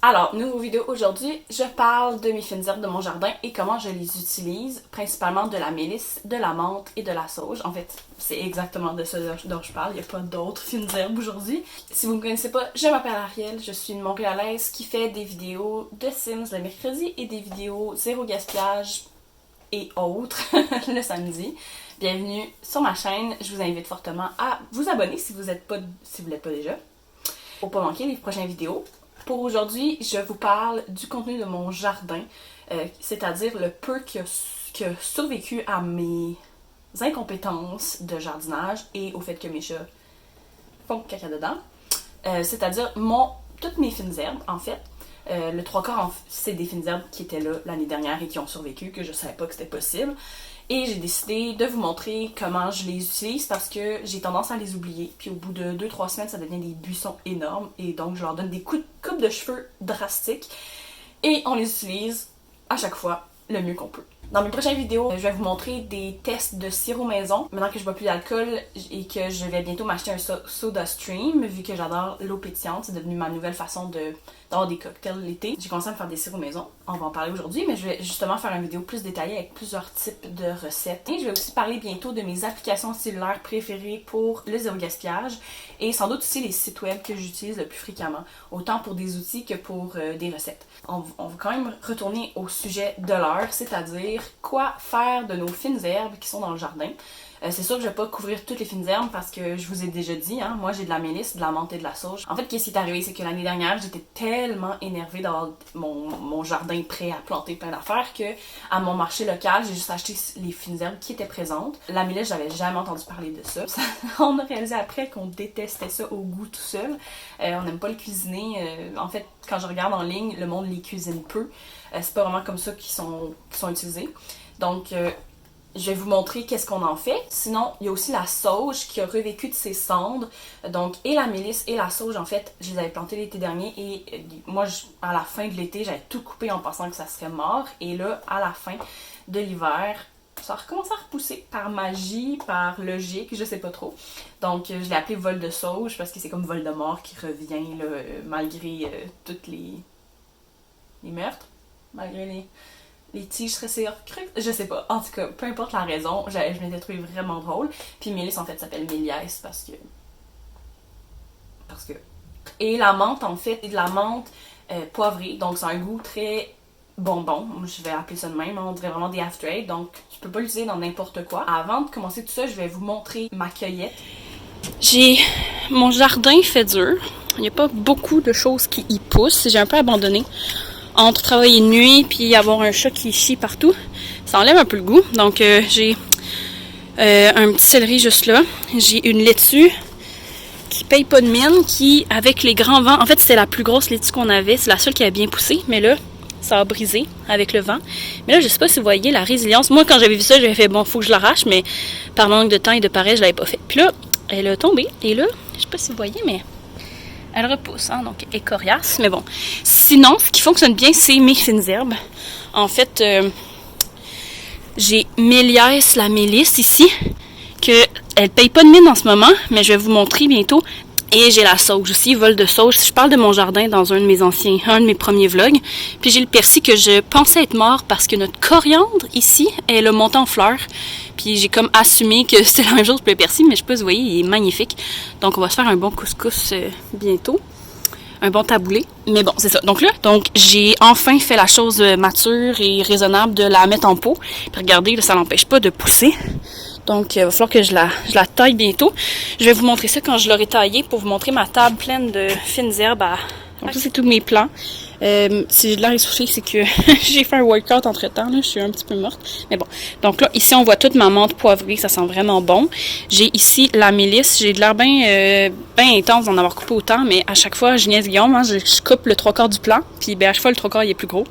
Alors, nouveau vidéo aujourd'hui, je parle de mes fines herbes de mon jardin et comment je les utilise, principalement de la mélisse, de la menthe et de la sauge. En fait, c'est exactement de ça dont je parle, il n'y a pas d'autres fines herbes aujourd'hui. Si vous ne me connaissez pas, je m'appelle Ariel, je suis une Montréalaise qui fait des vidéos de Sims le mercredi et des vidéos zéro gaspillage et autres le samedi. Bienvenue sur ma chaîne, je vous invite fortement à vous abonner si vous l'êtes pas déjà, pour pas manquer les prochaines vidéos. Pour aujourd'hui, je vous parle du contenu de mon jardin, c'est-à-dire le peu qui a survécu à mes incompétences de jardinage et au fait que mes chats font caca dedans. C'est-à-dire toutes mes fines herbes, en fait. Le trois quarts, c'est des fines herbes qui étaient là l'année dernière et qui ont survécu, que je savais pas que c'était possible. Et j'ai décidé de vous montrer comment je les utilise parce que j'ai tendance à les oublier. Puis au bout de 2-3 semaines, ça devient des buissons énormes. Et donc, je leur donne des coupes de cheveux drastiques. Et on les utilise à chaque fois le mieux qu'on peut. Dans mes prochaines vidéos, je vais vous montrer des tests de sirop maison. Maintenant que je bois plus d'alcool et que je vais bientôt m'acheter un soda stream, vu que j'adore l'eau pétillante, c'est devenu ma nouvelle façon d'avoir des cocktails l'été. J'ai commencé à me faire des sirops maison. On va en parler aujourd'hui, mais je vais justement faire une vidéo plus détaillée avec plusieurs types de recettes. Et je vais aussi parler bientôt de mes applications cellulaires préférées pour le zéro gaspillage et sans doute aussi les sites web que j'utilise le plus fréquemment, autant pour des outils que pour des recettes. On va quand même retourner au sujet de l'heure, c'est-à-dire quoi faire de nos fines herbes qui sont dans le jardin. C'est sûr que je vais pas couvrir toutes les fines herbes parce que je vous ai déjà dit, hein, moi j'ai de la mélisse, de la menthe et de la sauge. En fait, qu'est-ce qui est arrivé, c'est que l'année dernière, j'étais tellement énervée d'avoir mon jardin prêt à planter plein d'affaires que à mon marché local, j'ai juste acheté les fines herbes qui étaient présentes. La mélisse, j'avais jamais entendu parler de ça. On a réalisé après qu'on détestait ça au goût tout seul. On n'aime pas le cuisiner. En fait, quand je regarde en ligne, le monde les cuisine peu. C'est pas vraiment comme ça qu'ils sont utilisés. Donc, je vais vous montrer qu'est-ce qu'on en fait. Sinon, il y a aussi la sauge qui a revécu de ses cendres. Donc, et la mélisse et la sauge, en fait, je les avais plantées l'été dernier. Et moi, à la fin de l'été, j'avais tout coupé en pensant que ça serait mort. Et là, à la fin de l'hiver, ça a recommencé à repousser par magie, par logique, je sais pas trop. Donc, je l'ai appelé vol de sauge parce que c'est comme Voldemort qui revient là, malgré toutes les meurtres, malgré les tiges stressées, je sais pas. En tout cas, peu importe la raison, je m'étais trouvé vraiment drôle. Puis Mélisse, en fait, s'appelle Méliès parce que... Et la menthe, en fait, est de la menthe poivrée. Donc, c'est un goût très bonbon. Je vais appeler ça de même. On dirait vraiment des after eight. Donc, tu peux pas l'utiliser dans n'importe quoi. Avant de commencer tout ça, je vais vous montrer ma cueillette. Mon jardin fait dur. Il n'y a pas beaucoup de choses qui y poussent. J'ai un peu abandonné. Entre travailler de nuit puis avoir un chat qui chie partout, ça enlève un peu le goût. Donc j'ai un petit céleri juste là. J'ai une laitue qui paye pas de mine, qui avec les grands vents, en fait c'était la plus grosse laitue qu'on avait, c'est la seule qui a bien poussé, mais là ça a brisé avec le vent. Mais là je sais pas si vous voyez la résilience. Moi quand j'avais vu ça, j'avais fait bon faut que je l'arrache, mais par manque de temps et de paresse je l'avais pas fait. Puis là elle a tombé et là je sais pas si vous voyez mais elle repousse, hein, donc elle est coriace, mais bon. Sinon, ce qui fonctionne bien, c'est mes fines herbes. En fait, j'ai Méliès, la mélisse ici, que elle paye pas de mine en ce moment, mais je vais vous montrer bientôt. Et j'ai la sauge aussi, vol de sauge. Je parle de mon jardin dans un de mes premiers vlogs. Puis j'ai le persil que je pensais être mort parce que notre coriandre ici, elle a monté en fleurs. Puis j'ai comme assumé que c'est la même chose pour le persil, mais je sais pas, vous voyez, il est magnifique. Donc on va se faire un bon couscous bientôt. Un bon taboulé. Mais bon, c'est ça. Donc là, j'ai enfin fait la chose mature et raisonnable de la mettre en pot. Puis regardez, là, ça l'empêche pas de pousser. Donc, il va falloir que je la taille bientôt. Je vais vous montrer ça quand je l'aurai taillée pour vous montrer ma table pleine de fines herbes. Donc ça, c'est tous mes plants. Si j'ai de l'air essoufflé, c'est que j'ai fait un workout entre-temps. Là, je suis un petit peu morte. Mais bon. Donc là, ici, on voit toute ma menthe poivrée. Ça sent vraiment bon. J'ai ici la mélisse. J'ai de l'air bien intense d'en avoir coupé autant. Mais à chaque fois, je niaise Guillaume. Hein, je coupe le trois quarts du plant. Puis à chaque fois, le trois quarts, il est plus gros.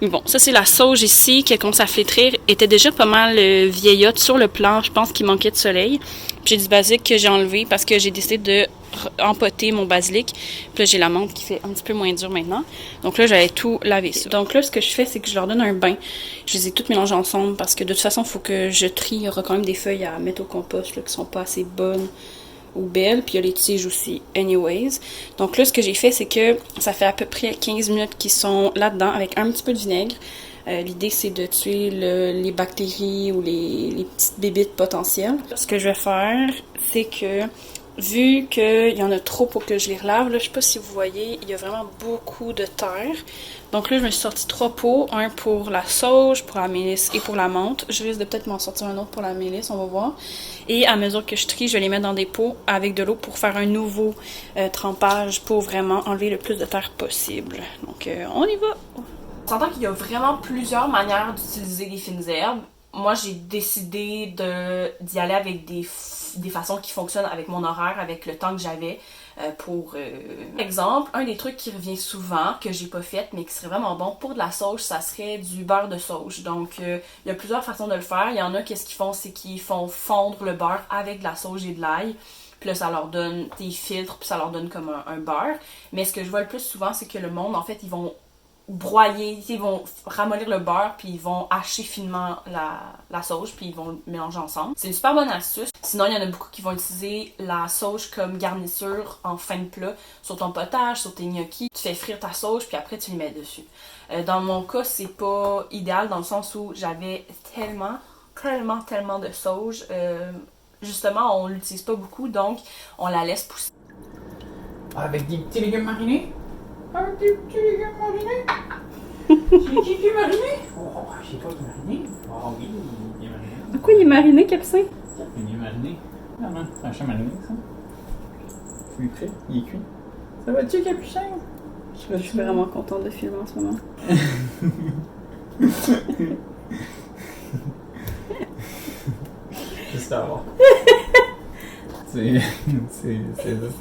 Mais bon, ça, c'est la sauge ici qui commence à flétrir. Était déjà pas mal vieillotte sur le plant. Je pense qu'il manquait de soleil. J'ai du basilic que j'ai enlevé parce que j'ai décidé de empoter mon basilic. Puis là, j'ai la menthe qui fait un petit peu moins dur maintenant. Donc là, j'allais tout laver ça. Donc là, ce que je fais, c'est que je leur donne un bain. Je les ai toutes mélangées ensemble parce que de toute façon, il faut que je trie. Il y aura quand même des feuilles à mettre au compost là, qui sont pas assez bonnes ou belle, puis il y a les tiges aussi, anyways. Donc là, ce que j'ai fait, c'est que ça fait à peu près 15 minutes qu'ils sont là-dedans avec un petit peu de vinaigre. L'idée, c'est de tuer les bactéries ou les petites bébites potentielles. Ce que je vais faire, c'est que, vu qu'il y en a trop pour que je les relave, là, je sais pas si vous voyez, il y a vraiment beaucoup de terre. Donc là, je me suis sorti 3 pots, un pour la sauge, pour la mélisse et pour la menthe. Je risque de peut-être m'en sortir un autre pour la mélisse, on va voir. Et à mesure que je trie, je vais les mettre dans des pots avec de l'eau pour faire un nouveau trempage pour vraiment enlever le plus de terre possible. Donc on y va! On s'entend qu'il y a vraiment plusieurs manières d'utiliser les fines herbes. Moi, j'ai décidé d'y aller avec des façons qui fonctionnent avec mon horaire, avec le temps que j'avais pour... Exemple, un des trucs qui revient souvent, que j'ai pas fait, mais qui serait vraiment bon pour de la sauge, ça serait du beurre de sauge. Donc, il y a plusieurs façons de le faire. Il y en a, qu'est-ce qu'ils font, c'est qu'ils font fondre le beurre avec de la sauge et de l'ail. Puis là, ça leur donne des filtres, puis ça leur donne comme un beurre. Mais ce que je vois le plus souvent, c'est que le monde, en fait, ils vont broyer, ils vont ramollir le beurre, puis ils vont hacher finement la sauge, puis ils vont le mélanger ensemble. C'est une super bonne astuce. Sinon, il y en a beaucoup qui vont utiliser la sauge comme garniture en fin de plat, sur ton potage, sur tes gnocchis. Tu fais frire ta sauge, puis après tu les mets dessus. Dans mon cas, c'est pas idéal, dans le sens où j'avais tellement de sauge. Justement, on l'utilise pas beaucoup, donc on la laisse pousser. Avec des petits légumes marinés? Avec des petits légumes marinés? C'est qui est mariné? Oh, je sais pas qui est mariné. Oh oui, il est mariné. Pourquoi il est mariné, Capucin? Il est mariné. Ah non, c'est un chat mariné, ça. Il est prêt? Il est cuit. Ça va-tu, Capucin? Je suis vraiment contente de filmer en ce moment. Juste à voir. C'est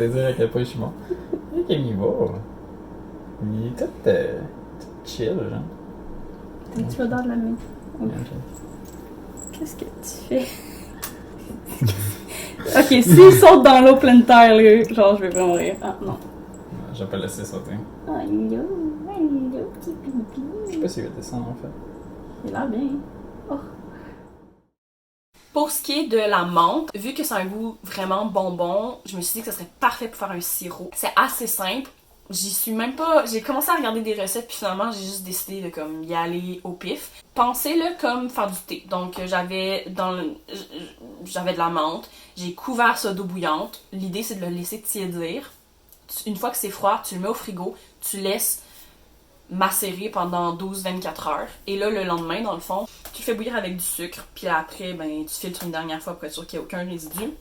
dire à quel point je suis bon. Ok, il va. Il est tout chill, genre. Tu vas dans la main. Okay. Qu'est-ce que tu fais? Ok, s'il saute dans l'eau pleine terre, là, genre, je vais vraiment rire. Ah, non. Je vais pas laisser sauter. Allô, petit pipi. Je sais pas s'il va descendre, en fait. Il a l'air bien. Oh. Pour ce qui est de la menthe, vu que c'est un goût vraiment bonbon, je me suis dit que ce serait parfait pour faire un sirop. C'est assez simple. J'y suis même pas... J'ai commencé à regarder des recettes, puis finalement, j'ai juste décidé de comme y aller au pif. Pensez-le comme faire du thé. Donc, j'avais de la menthe. J'ai couvert ça d'eau bouillante. L'idée, c'est de le laisser tiédir. Une fois que c'est froid, tu le mets au frigo. Tu laisses macérer pendant 12-24 heures. Et là, le lendemain, dans le fond, tu le fais bouillir avec du sucre. Puis après, ben, tu filtres une dernière fois pour être sûr qu'il n'y a aucun résidu.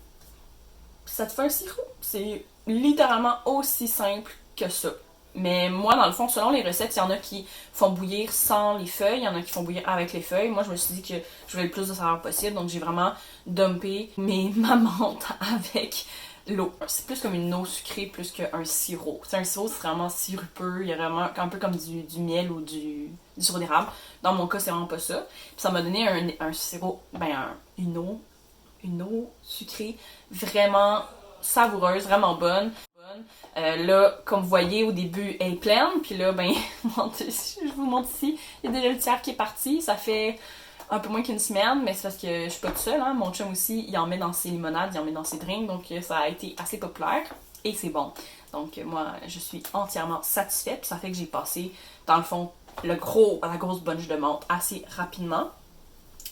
Puis ça te fait un sirop. C'est littéralement aussi simple que ça. Mais moi, dans le fond, selon les recettes, il y en a qui font bouillir sans les feuilles, il y en a qui font bouillir avec les feuilles. Moi, je me suis dit que je voulais le plus de saveur possible, donc j'ai vraiment dumpé ma menthe avec l'eau. C'est plus comme une eau sucrée plus qu'un sirop. C'est un sirop, c'est vraiment sirupeux, il y a vraiment un peu comme du miel ou du sirop d'érable. Dans mon cas, c'est vraiment pas ça. Puis ça m'a donné un sirop, une eau sucrée vraiment savoureuse, vraiment bonne. Là, comme vous voyez, au début, elle est pleine, puis là, ben, je vous montre ici, il y a déjà le tiers qui est parti, ça fait un peu moins qu'une semaine, mais c'est parce que je suis pas toute seule, hein. Mon chum aussi, il en met dans ses limonades, il en met dans ses drinks, donc ça a été assez populaire, et c'est bon. Donc moi, je suis entièrement satisfaite, puis ça fait que j'ai passé, dans le fond, la grosse bunch de menthe assez rapidement.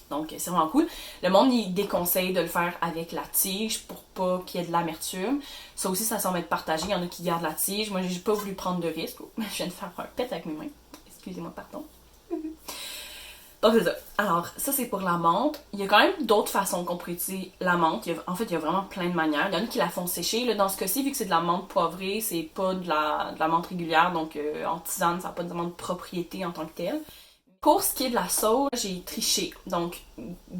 Donc, c'est vraiment cool. Le monde, il déconseille de le faire avec la tige pour pas qu'il y ait de l'amertume. Ça aussi, ça semble être partagé. Il y en a qui gardent la tige. Moi, j'ai pas voulu prendre de risque. Je viens de faire un pet avec mes mains. Excusez-moi, pardon. Donc, c'est ça. Alors, ça, c'est pour la menthe. Il y a quand même d'autres façons qu'on pourrait utiliser la menthe. En fait, il y a vraiment plein de manières. Il y en a qui la font sécher. Là, dans ce cas-ci, vu que c'est de la menthe poivrée, c'est pas de la menthe régulière. Donc, en tisane, ça n'a pas vraiment de propriété en tant que telle. Pour ce qui est de la sauge, j'ai triché. Donc,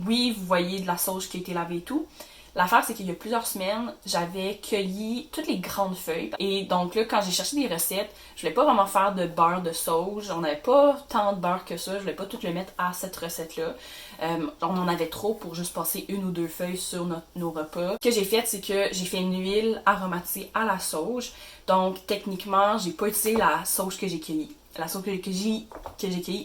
oui, vous voyez de la sauge qui a été lavée et tout. L'affaire, c'est qu'il y a plusieurs semaines, j'avais cueilli toutes les grandes feuilles. Et donc là, quand j'ai cherché des recettes, je voulais pas vraiment faire de beurre de sauge. On n'avait pas tant de beurre que ça. Je voulais pas tout le mettre à cette recette-là. On en avait trop pour juste passer 1 ou 2 feuilles sur nos repas. Ce que j'ai fait, c'est que j'ai fait une huile aromatisée à la sauge. Donc, techniquement, j'ai pas utilisé la sauge que j'ai cueillie. la sauge que j'ai cueillie,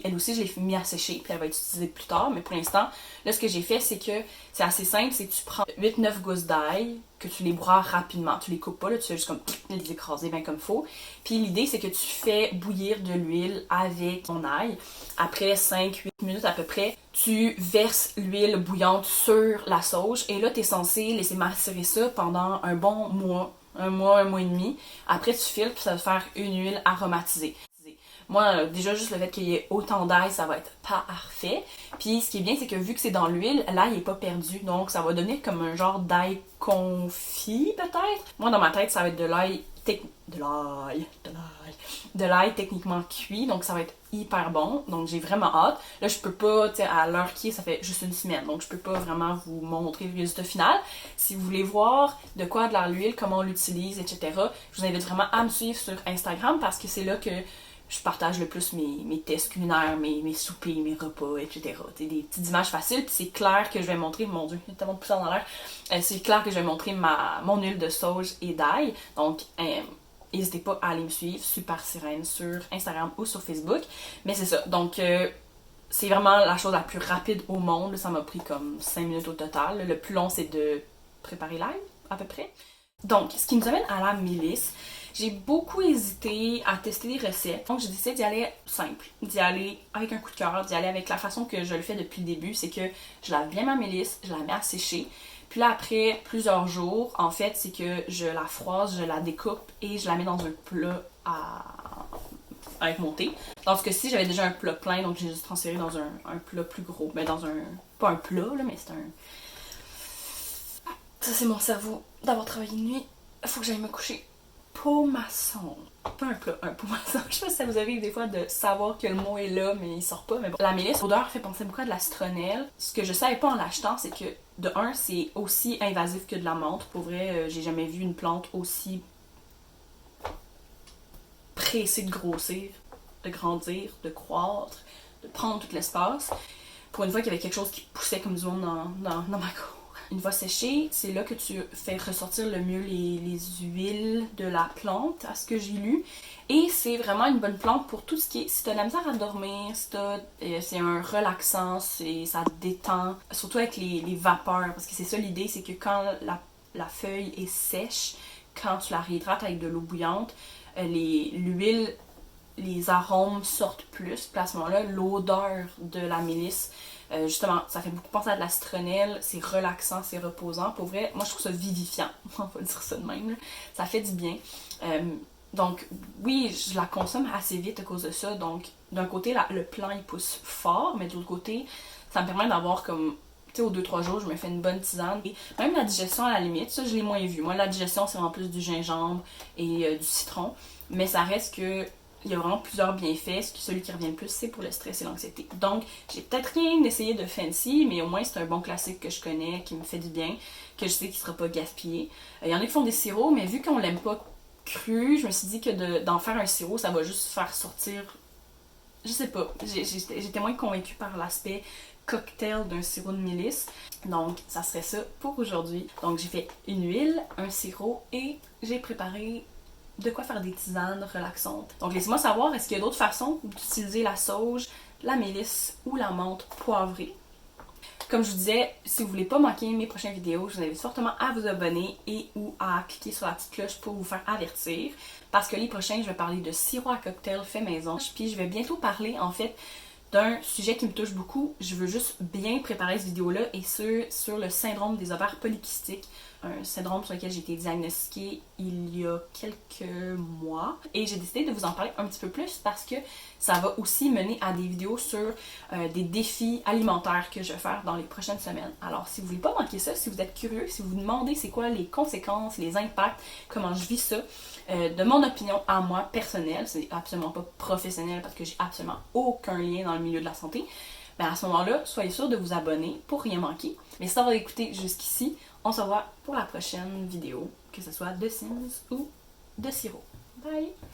elle aussi, je l'ai mis à sécher, puis elle va être utilisée plus tard. Mais pour l'instant, là, ce que j'ai fait, c'est que c'est assez simple, c'est que tu prends 8-9 gousses d'ail, que tu les broies rapidement. Tu les coupes pas, là, tu fais juste comme les écraser bien comme faut. Puis l'idée, c'est que tu fais bouillir de l'huile avec ton ail. Après 5-8 minutes à peu près, tu verses l'huile bouillante sur la sauge. Et là, tu es censé laisser macérer ça pendant un bon mois. Un mois et demi. Après, tu filtres, puis ça va te faire une huile aromatisée. Moi, déjà, juste le fait qu'il y ait autant d'ail, ça va être parfait. Puis, ce qui est bien, c'est que vu que c'est dans l'huile, l'ail n'est pas perdu. Donc, ça va donner comme un genre d'ail confit, peut-être. Moi, dans ma tête, ça va être de l'ail techniquement cuit. Donc, ça va être hyper bon. Donc, j'ai vraiment hâte. Là, je peux pas, tu sais, à l'heure qui est, ça fait juste une semaine. Donc, je peux pas vraiment vous montrer le résultat final. Si vous voulez voir de quoi de l'huile, comment on l'utilise, etc., je vous invite vraiment à me suivre sur Instagram parce que c'est là que je partage le plus mes tests culinaires, mes soupers, mes repas, etc. T'sais, des petites images faciles, puis c'est clair que je vais montrer, mon Dieu, il y a tellement de poussière dans l'air, c'est clair que je vais montrer mon huile de sauge et d'ail. Donc, n'hésitez pas à aller me suivre, Super Sirène, sur Instagram ou sur Facebook. Mais c'est ça, donc c'est vraiment la chose la plus rapide au monde. Ça m'a pris comme 5 minutes au total. Le plus long, c'est de préparer l'ail, à peu près. Donc, ce qui nous amène à la mélisse. J'ai beaucoup hésité à tester des recettes, donc j'ai décidé d'y aller simple, d'y aller avec un coup de cœur, d'y aller avec la façon que je le fais depuis le début, c'est que je lave bien ma mélisse, je la mets à sécher, puis là après plusieurs jours, en fait, c'est que je la froisse, je la découpe et je la mets dans un plat avec mon thé. Dans ce cas-ci, j'avais déjà un plat plein, donc j'ai juste transféré dans un plat plus gros, mais dans un... pas un plat, là, mais c'est un... Ça, c'est mon cerveau d'avoir travaillé de nuit, faut que j'aille me coucher. Pomasson. Pas un plat, un pomasson. Je sais pas si ça vous arrive des fois de savoir que le mot est là, mais il sort pas. Mais bon. La mélisse, l'odeur fait penser beaucoup à de la citronnelle. Ce que je savais pas en l'achetant, c'est que, de un, c'est aussi invasif que de la menthe. Pour vrai, j'ai jamais vu une plante aussi pressée de grossir, de grandir, de croître, de prendre tout l'espace. Pour une fois qu'il y avait quelque chose qui poussait comme du monde dans ma cour. Une fois séché, c'est là que tu fais ressortir le mieux les huiles de la plante, à ce que j'ai lu. Et c'est vraiment une bonne plante pour tout ce qui est... Si t'as de la misère à dormir, c'est un relaxant, ça détend, surtout avec les vapeurs. Parce que c'est ça l'idée, c'est que quand la feuille est sèche, quand tu la réhydrates avec de l'eau bouillante, l'huile, les arômes sortent plus. Puis à ce moment-là, l'odeur de la mélisse, justement, ça fait beaucoup penser à de la citronnelle, c'est relaxant, c'est reposant. Pour vrai, moi je trouve ça vivifiant, on va dire ça de même, là. Ça fait du bien. Donc oui, je la consomme assez vite à cause de ça. Donc d'un côté, le plant il pousse fort, mais de l'autre côté, ça me permet d'avoir comme, tu sais, aux 2-3 jours, je me fais une bonne tisane. Et même la digestion à la limite, ça je l'ai moins vu. Moi la digestion c'est en plus du gingembre et du citron, mais ça reste que il y a vraiment plusieurs bienfaits. Celui qui revient le plus, c'est pour le stress et l'anxiété. Donc, j'ai peut-être rien essayé de fancy, mais au moins c'est un bon classique que je connais, qui me fait du bien, que je sais qu'il sera pas gaspillé. Il y en a qui font des sirops, mais vu qu'on l'aime pas cru, je me suis dit que d'en faire un sirop, ça va juste faire sortir... Je sais pas, j'étais moins convaincue par l'aspect cocktail d'un sirop de mélisse. Donc, ça serait ça pour aujourd'hui. Donc, j'ai fait une huile, un sirop et j'ai préparé de quoi faire des tisanes relaxantes. Donc laissez-moi savoir, est-ce qu'il y a d'autres façons d'utiliser la sauge, la mélisse ou la menthe poivrée. Comme je vous disais, si vous voulez pas manquer mes prochaines vidéos, je vous invite fortement à vous abonner et ou à cliquer sur la petite cloche pour vous faire avertir. Parce que les prochains, je vais parler de sirop à cocktail fait maison. Puis je vais bientôt parler en fait d'un sujet qui me touche beaucoup. Je veux juste bien préparer cette vidéo-là et sur le syndrome des ovaires polykystiques. Un syndrome sur lequel j'ai été diagnostiquée il y a quelques mois. Et j'ai décidé de vous en parler un petit peu plus parce que ça va aussi mener à des vidéos sur des défis alimentaires que je vais faire dans les prochaines semaines. Alors, si vous voulez pas manquer ça, si vous êtes curieux, si vous vous demandez c'est quoi les conséquences, les impacts, comment je vis ça, de mon opinion à moi personnelle, c'est absolument pas professionnel parce que j'ai absolument aucun lien dans le milieu de la santé, ben à ce moment-là, soyez sûr de vous abonner pour rien manquer. Mais si ça va écouter jusqu'ici, on se revoit pour la prochaine vidéo, que ce soit de Sims ou de sirop. Bye!